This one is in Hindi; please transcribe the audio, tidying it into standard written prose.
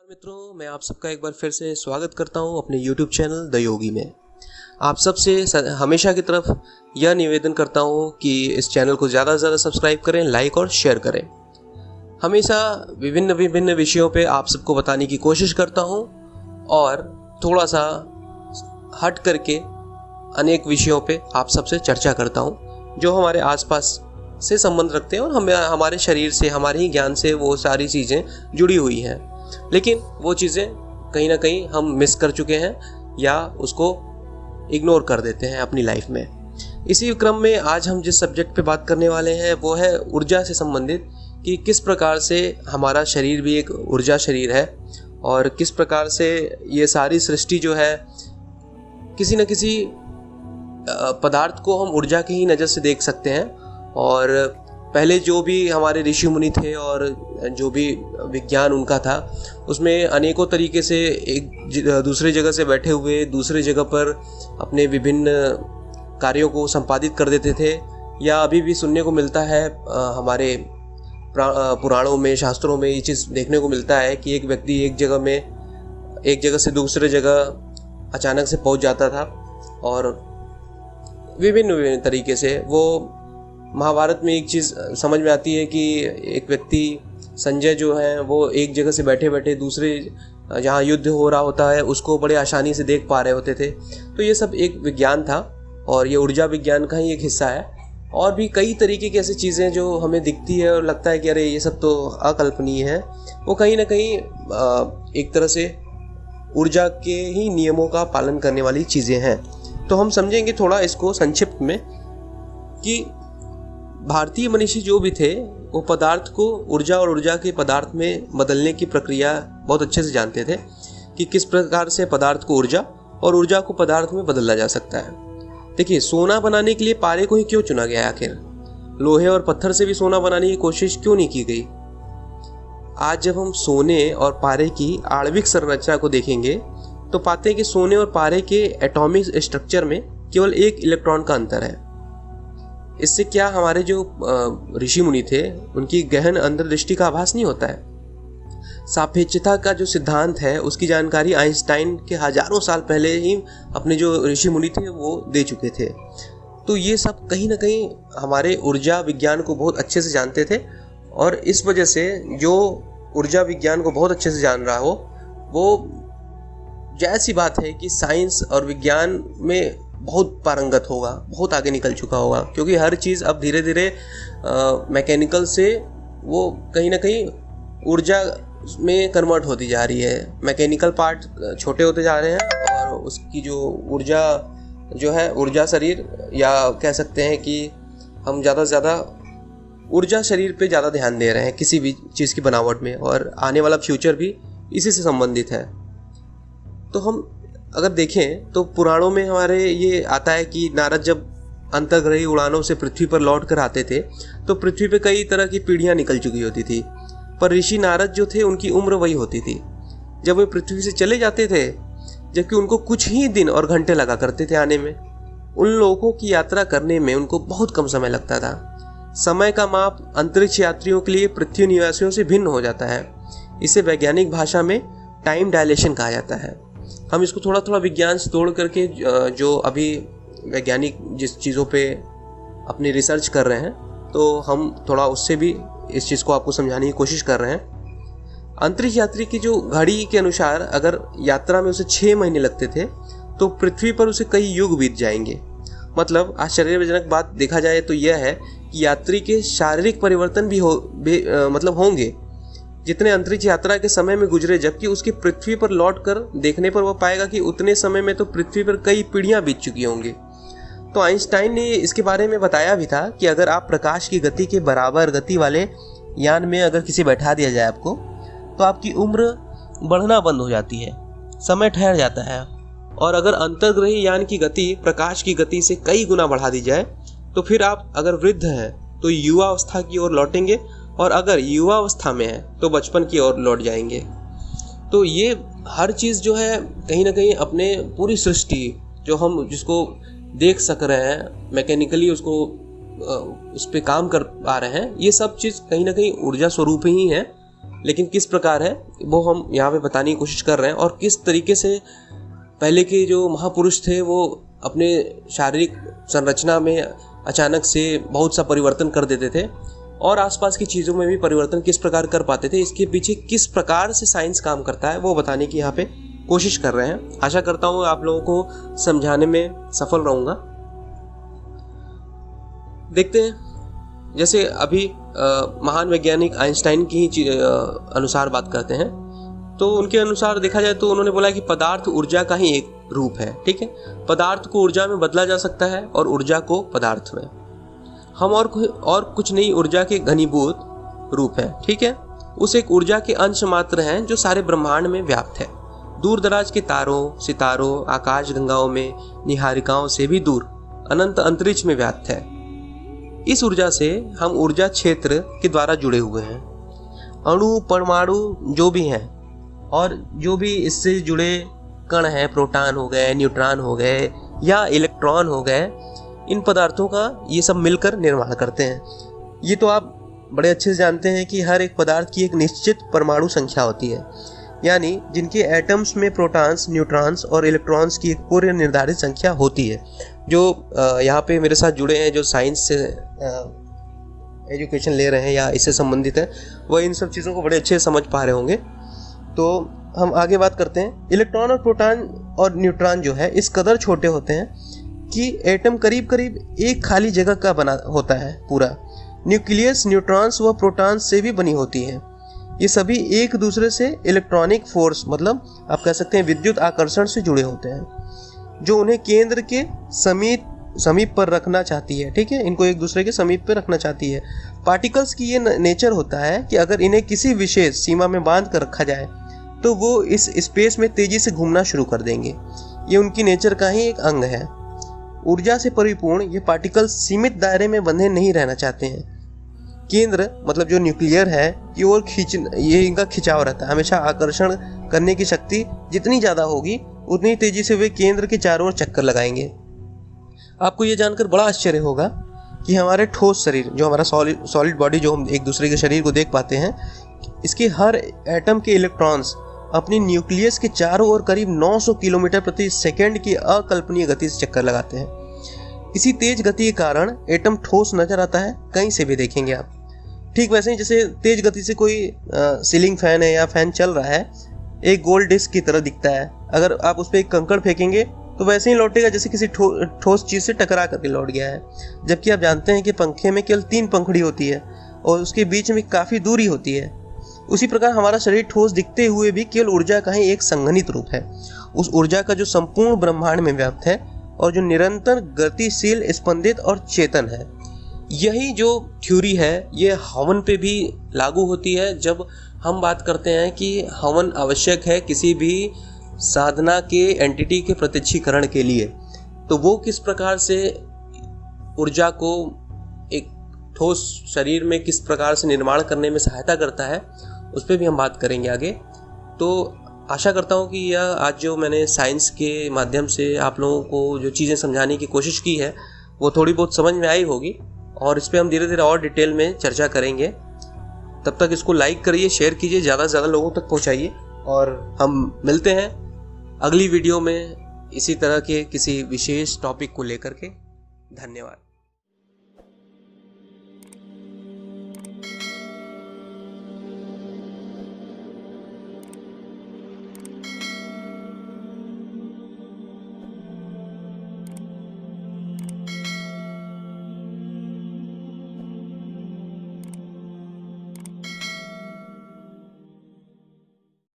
मित्रों, मैं आप सबका एक बार फिर से स्वागत करता हूं अपने YouTube चैनल द योगी में। आप सबसे हमेशा की तरफ यह निवेदन करता हूं कि इस चैनल को ज़्यादा से ज़्यादा सब्सक्राइब करें, लाइक और शेयर करें। हमेशा विभिन्न विभिन्न विषयों पे आप सबको बताने की कोशिश करता हूं और थोड़ा सा हट करके अनेक विषयों पे आप सबसे चर्चा करता हूं जो हमारे आसपास से संबंध रखते हैं और हमारे शरीर से, हमारे ही ज्ञान से वो सारी चीज़ें जुड़ी हुई हैं। लेकिन वो चीज़ें कहीं ना कहीं हम मिस कर चुके हैं या उसको इग्नोर कर देते हैं अपनी लाइफ में। इसी क्रम में आज हम जिस सब्जेक्ट पे बात करने वाले हैं वो है ऊर्जा से संबंधित, कि किस प्रकार से हमारा शरीर भी एक ऊर्जा शरीर है और किस प्रकार से ये सारी सृष्टि जो है किसी न किसी पदार्थ को हम ऊर्जा की ही नज़र से देख सकते हैं। और पहले जो भी हमारे ऋषि मुनि थे और जो भी विज्ञान उनका था, उसमें अनेकों तरीके से एक दूसरे जगह से बैठे हुए दूसरे जगह पर अपने विभिन्न कार्यों को संपादित कर देते थे। या अभी भी सुनने को मिलता है हमारे पुराणों में, शास्त्रों में ये चीज़ देखने को मिलता है कि एक व्यक्ति एक जगह से दूसरे जगह अचानक से पहुंच जाता था और विभिन्न तरीके से वो महाभारत में एक चीज़ समझ में आती है कि एक व्यक्ति संजय जो है वो एक जगह से बैठे बैठे दूसरे जहाँ युद्ध हो रहा होता है उसको बड़े आसानी से देख पा रहे होते थे। तो ये सब एक विज्ञान था और ये ऊर्जा विज्ञान का ही एक हिस्सा है। और भी कई तरीके की ऐसी चीज़ें जो हमें दिखती है और लगता है कि अरे ये सब तो अकल्पनीय है, वो कहीं ना कहीं एक तरह से ऊर्जा के ही नियमों का पालन करने वाली चीज़ें हैं। तो हम समझेंगे थोड़ा इसको संक्षिप्त में कि भारतीय मनीषी जो भी थे वो पदार्थ को ऊर्जा और ऊर्जा के पदार्थ में बदलने की प्रक्रिया बहुत अच्छे से जानते थे कि किस प्रकार से पदार्थ को ऊर्जा और ऊर्जा को पदार्थ में बदला जा सकता है। देखिए, सोना बनाने के लिए पारे को ही क्यों चुना गया? आखिर लोहे और पत्थर से भी सोना बनाने की कोशिश क्यों नहीं की गई? आज जब हम सोने और पारे की आणविक संरचना को देखेंगे तो पाते हैं कि सोने और पारे के एटॉमिक स्ट्रक्चर में केवल एक इलेक्ट्रॉन का अंतर है। इससे क्या हमारे जो ऋषि मुनि थे उनकी गहन अंतर्दृष्टि का आभास नहीं होता है? सापेक्षता का जो सिद्धांत है उसकी जानकारी आइंस्टाइन के हजारों साल पहले ही अपने जो ऋषि मुनि थे वो दे चुके थे। तो ये सब कहीं ना कहीं हमारे ऊर्जा विज्ञान को बहुत अच्छे से जानते थे और इस वजह से जो ऊर्जा विज्ञान को बहुत अच्छे से जान रहा हो वो जायज़ सी बात है कि साइंस और विज्ञान में बहुत पारंगत होगा, बहुत आगे निकल चुका होगा, क्योंकि हर चीज़ अब धीरे धीरे मैकेनिकल से वो कहीं ना कहीं ऊर्जा में कन्वर्ट होती जा रही है। मैकेनिकल पार्ट छोटे होते जा रहे हैं और उसकी जो ऊर्जा जो है, ऊर्जा शरीर, या कह सकते हैं कि हम ज़्यादा से ज़्यादा ऊर्जा शरीर पे ज़्यादा ध्यान दे रहे हैं किसी भी चीज़ की बनावट में, और आने वाला फ्यूचर भी इसी से संबंधित है। तो हम अगर देखें तो पुराणों में हमारे ये आता है कि नारद जब अंतर्ग्रही उड़ानों से पृथ्वी पर लौट कर आते थे तो पृथ्वी पे कई तरह की पीढ़ियां निकल चुकी होती थी, पर ऋषि नारद जो थे उनकी उम्र वही होती थी जब वे पृथ्वी से चले जाते थे, जबकि उनको कुछ ही दिन और घंटे लगा करते थे आने में। उन लोगों की यात्रा करने में उनको बहुत कम समय लगता था। समय का माप अंतरिक्ष यात्रियों के लिए पृथ्वी निवासियों से भिन्न हो जाता है। इसे वैज्ञानिक भाषा में टाइम डायलेशन कहा जाता है। हम इसको थोड़ा थोड़ा विज्ञान से तोड़ करके जो अभी वैज्ञानिक जिस चीज़ों पे अपनी रिसर्च कर रहे हैं, तो हम थोड़ा उससे भी इस चीज़ को आपको समझाने की कोशिश कर रहे हैं। अंतरिक्ष यात्री की जो घड़ी के अनुसार अगर यात्रा में उसे 6 महीने लगते थे तो पृथ्वी पर उसे कई युग बीत जाएंगे। मतलब आश्चर्यजनक बात देखा जाए तो यह है कि यात्री के शारीरिक परिवर्तन भी होंगे जितने अंतरिक्ष यात्रा के समय में गुजरे, जबकि उसकी पृथ्वी पर लौट कर देखने पर वह पाएगा कि उतने समय में तो पृथ्वी पर कई पीढ़ियां बीत चुकी होंगी। तो आइंस्टाइन ने इसके बारे में बताया भी था कि अगर आप प्रकाश की गति के बराबर गति वाले यान में अगर किसी बैठा दिया जाए आपको, तो आपकी उम्र बढ़ना बंद हो जाती है, समय ठहर जाता है। और अगर अंतर्ग्रही यान की गति प्रकाश की गति से कई गुना बढ़ा दी जाए तो फिर आप अगर वृद्ध हैं तो युवा अवस्था की ओर लौटेंगे और अगर युवा अवस्था में है तो बचपन की ओर लौट जाएंगे। तो ये हर चीज़ जो है कहीं ना कहीं अपने पूरी सृष्टि जो हम जिसको देख सक रहे हैं, मैकेनिकली उस पर काम कर पा रहे हैं, ये सब चीज़ कहीं ना कहीं ऊर्जा स्वरूप ही है लेकिन किस प्रकार है वो हम यहाँ पे बताने की कोशिश कर रहे हैं, और किस तरीके से पहले के जो महापुरुष थे वो अपने शारीरिक संरचना में अचानक से बहुत सा परिवर्तन कर देते थे और आसपास की चीज़ों में भी परिवर्तन किस प्रकार कर पाते थे, इसके पीछे किस प्रकार से साइंस काम करता है वो बताने की यहाँ पे कोशिश कर रहे हैं। आशा करता हूँ आप लोगों को समझाने में सफल रहूँगा। देखते हैं, जैसे अभी महान वैज्ञानिक आइंस्टाइन की ही अनुसार बात करते हैं, तो उनके अनुसार देखा जाए तो उन्होंने बोला कि पदार्थ ऊर्जा का ही एक रूप है। ठीक है, पदार्थ को ऊर्जा में बदला जा सकता है और ऊर्जा को पदार्थ में। हम और कुछ नहीं ऊर्जा के घनीभूत रूप है। ठीक है, उस एक ऊर्जा के अंश मात्र हैं जो सारे ब्रह्मांड में व्याप्त है। दूर दराज के तारों, सितारों, आकाश गंगाओं में, निहारिकाओं से भी दूर अनंत अंतरिक्ष में व्याप्त है। इस ऊर्जा से हम ऊर्जा क्षेत्र के द्वारा जुड़े हुए हैं। अणु, परमाणु जो भी हैं और जो भी इससे जुड़े कण हैं, प्रोटॉन हो गए, न्यूट्रॉन हो गए या इलेक्ट्रॉन हो गए, इन पदार्थों का ये सब मिलकर निर्माण करते हैं। ये तो आप बड़े अच्छे से जानते हैं कि हर एक पदार्थ की एक निश्चित परमाणु संख्या होती है, यानी जिनके एटम्स में प्रोटॉन्स, न्यूट्रॉन्स और इलेक्ट्रॉन्स की एक पूर्व निर्धारित संख्या होती है। जो यहाँ पे मेरे साथ जुड़े हैं, जो साइंस से एजुकेशन ले रहे हैं या इससे संबंधित है, वह इन सब चीज़ों को बड़े अच्छे से समझ पा रहे होंगे। तो हम आगे बात करते हैं। इलेक्ट्रॉन और प्रोटॉन और न्यूट्रॉन जो है इस कदर छोटे होते हैं कि एटम करीब करीब एक खाली जगह का बना होता है पूरा। न्यूक्लियस न्यूट्रॉन्स व प्रोटॉन्स से भी बनी होती है। ये सभी एक दूसरे से इलेक्ट्रॉनिक फोर्स, मतलब आप कह सकते हैं विद्युत आकर्षण से जुड़े होते हैं, जो उन्हें केंद्र के समीप पर रखना चाहती है। ठीक है, इनको एक दूसरे के समीप पर रखना चाहती है। पार्टिकल्स की ये नेचर होता है कि अगर इन्हें किसी विशेष सीमा में बांध कर रखा जाए तो वो इस स्पेस में तेजी से घूमना शुरू कर देंगे। ये उनकी नेचर का ही एक अंग है। ऊर्जा से परिपूर्ण ये पार्टिकल्स सीमित दायरे में बंधे नहीं रहना चाहते हैं। केंद्र मतलब जो न्यूक्लियर है की ओर ये इनका खिंचाव रहता है। हमेशा आकर्षण करने की शक्ति जितनी ज़्यादा होगी उतनी तेजी से वे केंद्र के चारों ओर चक्कर लगाएंगे। आपको ये जानकर बड़ा आश्चर्य होगा कि हमारे ठोस शरीर, जो हमारा सॉलिड बॉडी, जो हम एक दूसरे के शरीर को देख पाते हैं, इसके हर एटम के इलेक्ट्रॉन्स अपनी न्यूक्लियस के चारों ओर करीब 900 किलोमीटर प्रति सेकंड की अकल्पनीय गति से चक्कर लगाते हैं। इसी तेज गति के कारण एटम ठोस नजर आता है, कहीं से भी देखेंगे आप। ठीक वैसे ही जैसे तेज गति से कोई सीलिंग फैन है या फैन चल रहा है, एक गोल डिस्क की तरह दिखता है। अगर आप उस पर एक कंकड़ फेंकेंगे तो वैसे ही लौटेगा जैसे किसी ठोस चीज़ से टकरा करके लौट गया है। जबकि आप जानते हैं कि पंखे में केवल 3 पंखुड़ी होती है और उसके बीच में काफ़ी दूरी होती है। उसी प्रकार हमारा शरीर ठोस दिखते हुए भी केवल ऊर्जा का ही एक संघनित रूप है। उस ऊर्जा का जो संपूर्ण ब्रह्मांड में व्याप्त है और जो निरंतर गतिशील, स्पंदित और चेतन है। यही जो थ्योरी है ये हवन पे भी लागू होती है। जब हम बात करते हैं कि हवन आवश्यक है किसी भी साधना के एंटिटी के प्रत्यक्षीकरण के लिए, तो वो किस प्रकार से ऊर्जा को एक ठोस शरीर में किस प्रकार से निर्माण करने में सहायता करता है, उस पर भी हम बात करेंगे आगे। तो आशा करता हूँ कि यह आज जो मैंने साइंस के माध्यम से आप लोगों को जो चीज़ें समझाने की कोशिश की है वो थोड़ी बहुत समझ में आई होगी, और इस पर हम धीरे धीरे और डिटेल में चर्चा करेंगे। तब तक इसको लाइक करिए, शेयर कीजिए, ज़्यादा से ज़्यादा लोगों तक पहुँचाइए, और हम मिलते हैं अगली वीडियो में इसी तरह के किसी विशेष टॉपिक को लेकर के। धन्यवाद।